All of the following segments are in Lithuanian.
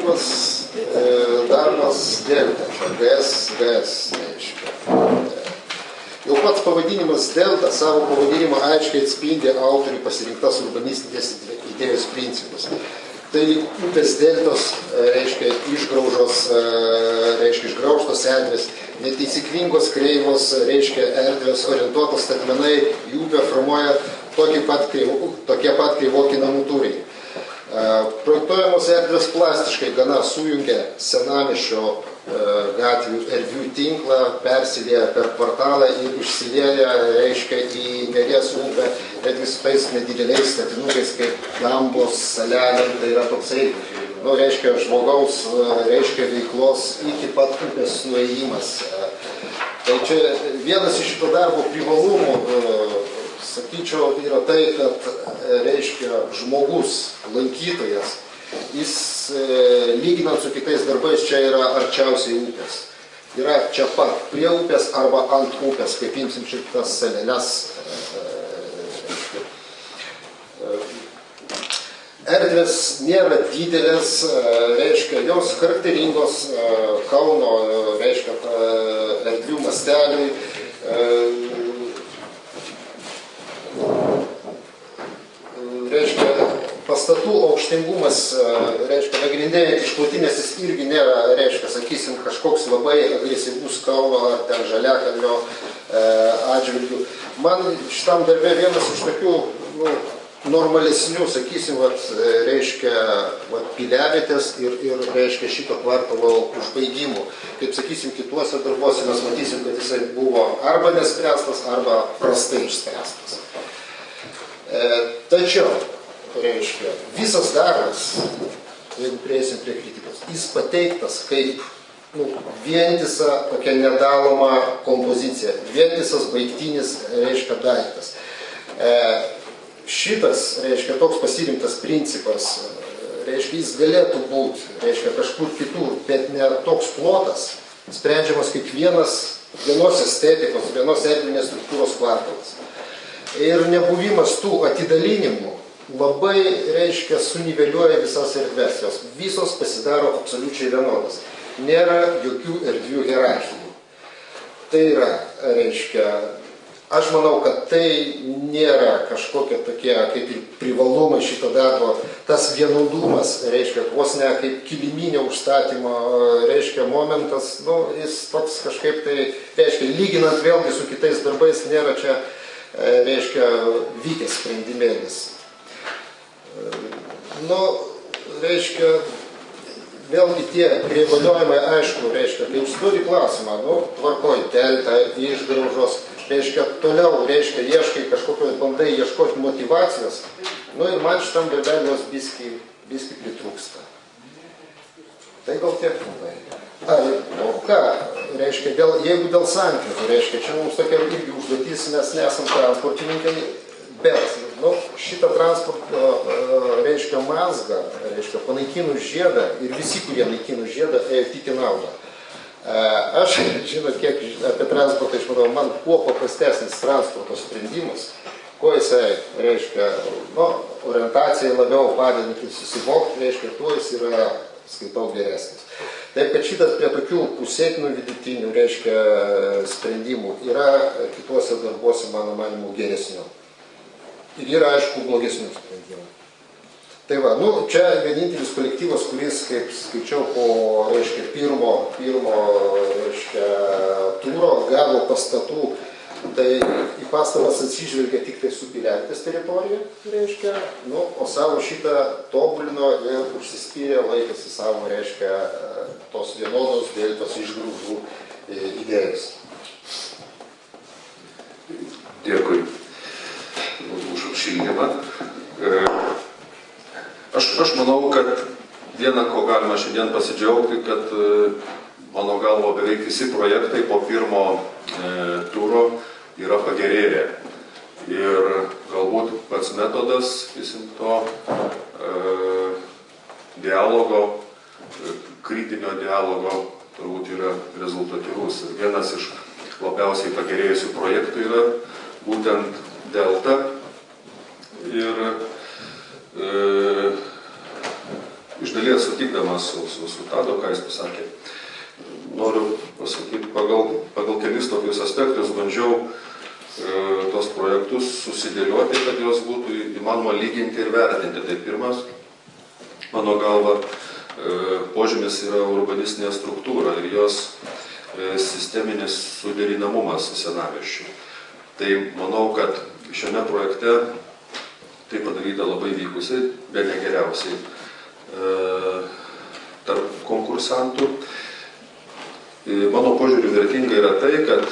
kitas darbas delta, GS, reiškia. Jau pats pavadinimas delta savo pavadinimą aiškiai atspindi autorių pasirinktas urbanistinės idėjos principus. Tai upės deltos, reiškia išgraužtos erdvės, neteisiklingos kreivos, reiškia erdvės orientuotos statmenai, į upę formuoja tokie pat kreivoki namų tūriai. Projektuojamos erdvės plastiškai gana sujungia senamiesčio gatvių erdvių tinklą, persilieja per kvartalą ir išsilieja, reiškia, į Neries upę, netgi su tais nedideliais statinukais kaip gambos, salelėm, tai yra toksai, reiškia, žmogaus, reiškia, veiklos iki pat upės nuėjimas. Tai čia vienas iš šito darbo privalumų, sakyčiau, yra tai, kad, reiškia, žmogus, lankytojas, jis, lyginant su kitais darbais, čia yra arčiausiai upės. Yra čia pat prie upės arba ant upės, kaip imsim šitas saleles. Erdvės nėra didelės, reiškia, jos charakteringos Kauno, reiškia, erdvių masteliui. Reiškia, pastatų aukštingumas, reiškia, pagrindinė išplotinės jis irgi nėra, reiškia, sakysim, kažkoks labai agresyvus Kauno ar ten Žaliakalnio atžvilgių. Man šitam darbe vienas iš tokių normalesnių, sakysim, reiškia, piliavietės ir, reiškia, šito kvartalo užbaigimų. Kaip, sakysim, kituose darbuose mes matysim, kad jisai buvo arba nespręstas, arba prastai išspręstas. Tačiau, reiškia, visas darbas, jeigu prieisim prie kritikos, jis pateiktas kaip vientisa tokia nedaloma kompozicija, vientisas baigtinis, reiškia, daiktas. Šitas, reiškia, toks pasirinktas principas, reiškia, jis galėtų būti, reiškia, kažkur kitur, bet ne toks plotas, sprendžiamas kaip vienos estetikos, vienos erdvinės struktūros kvartalas. Ir nebuvimas tų atidalinimų labai, reiškia, suniveliuoja visas erdves, jos visos pasidaro absoliučiai vienodas. Nėra jokių erdvių hierarchijų. Tai yra, reiškia, aš manau, kad tai nėra kažkokia tokie, kaip ir privalumai šito darbo, tas vienodumas, reiškia, vos ne kaip kiliminio užstatymo, reiškia, momentas, jis toks kažkaip tai, reiškia, lyginant vėlgi su kitais darbais, nėra čia, reiškia, vykęs sprendimėlis. Reiškia, vėlgi tie prievaliojimai, aišku, reiškia, kai užsiduri klausimą, tvarkoj, delta, išgraužos, reiškia, toliau, reiškia, ieškai kažkokio, bandai ieškoti motyvacijos, ir man šitam darbelios biski pritrūksta. Tai gal tiek trumpai. Reiškia, jeigu dėl sankryžų, reiškia, čia mums tokia irgi užduotys, mes nesam transportininkai, bet šitą transporto, reiškia, mazgą, reiškia, panaikinus žiedą ir visi, kurie naikinus žiedą, ėjo tik į naudą. Aš, žinot, kiek apie transportą išmanau, man kuo paprastesnis transporto sprendimas, kuo jisai, reiškia, orientacijai labiau padedantis susivokti, reiškia, tuo jis yra, skaitau, geresnis. Taip, kad šitas prie tokių pusėtinų vidutinių, reiškia, sprendimų yra kituose darbuose, mano manimu, geresnių. Ir yra, aišku, blogesnių sprendimų. Tai va, čia vienintelis kolektyvas, kuris, kaip skaičiau, po, reiškia, pirmo, reiškia, tūro gavo pastatų, tai į pastabas atsižvelgia tik tai su Piliavietės teritorija, reiškia, o savo šitą tobulino ir užsispyrė, laikėsi savo, reiškia, tos vienodos deltos išgraužų idėjos. Dėkui už apšildymą. Aš manau, kad vieną, ko galima šiandien pasidžiaugti, kad mano galvo beveik visi projektai po pirmo turo yra pagerėję. Ir galbūt pats metodas, to dialogo, kritinio dialogo turbūt yra rezultatyvus. Ir vienas iš labiausiai pagerėjusių projektų yra būtent delta. Ir iš dalies sutikdamas su Tado, ką jis pasakė. Noriu pasakyti, pagal kelis tokius aspektus bandžiau tos projektus susidėlioti, kad juos būtų įmanoma lyginti ir vertinti. Tai pirmas, mano galva, požymis yra urbanistinė struktūra ir jos sisteminis suderinamumas senamiesčių. Tai manau, kad šiame projekte tai padaryta labai vykusiai, bet ne geriausiai tarp konkursantų. Mano požiūriu vertinga yra tai, kad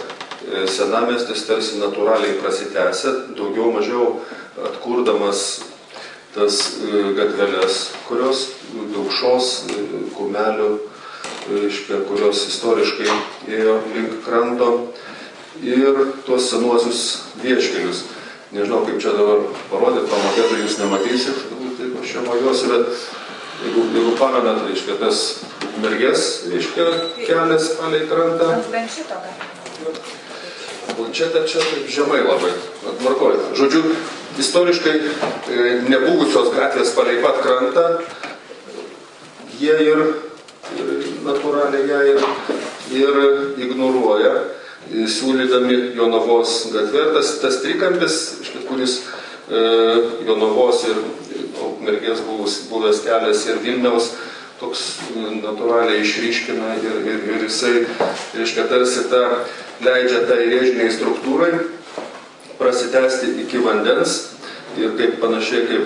senamiestis tarsi natūraliai prasitęsia, daugiau mažiau atkurdamas tas gatveles, kurios daugšos, kumelių, kurios istoriškai ėjo link kranto, ir tuos senuosius vieškelius. Nežinau, kaip čia dabar parodyti, pamokėtų jūs nematysit, taip aš čia mojuosiu, bet jeigu pamenat, reiškia, tas Mergės, reiškia, kelias palei krantą. Planšetė čia taip žemai labai, atvarkoju. Žodžiu, istoriškai nebuvusios gatvės palei pat krantą, jie ir natūraliai ją ir ignoruoja, siūlydami Jonavos gatvę. Tas trikampis, kuris Jonavos ir Mergės buvęs kelias ir Vilniaus, toks natūraliai išryškina ir jisai, reiškia, tarsi leidžia tai rėžiniai struktūrai prasitęsti iki vandens ir kaip panašiai, kaip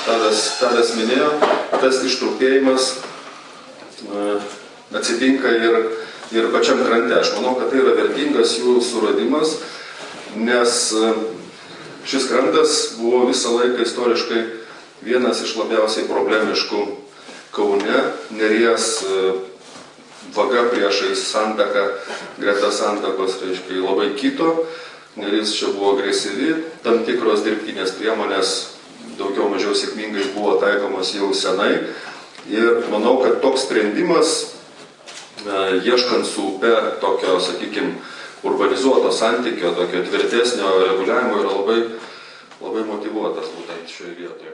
Tadas minėjo, tas ištrupėjimas atsitinka ir pačiam krante. Aš manau, kad tai yra vertingas jų suradimas, nes šis krantas buvo visą laiką istoriškai vienas iš labiausiai problemiškų Kaune. Neries vaga priešais Santaką, greta Santakos, reiškia, labai kito. Neris čia buvo agresyvi, tam tikros dirbtinės priemonės daugiau mažiau sėkmingai buvo taikomos jau senai. Ir manau, kad toks sprendimas, ieškant su upe tokio, sakykime, urbanizuoto santykio, tokio tvirtesnio reguliavimo, yra labai motyvuotas būtent šioje vietoje.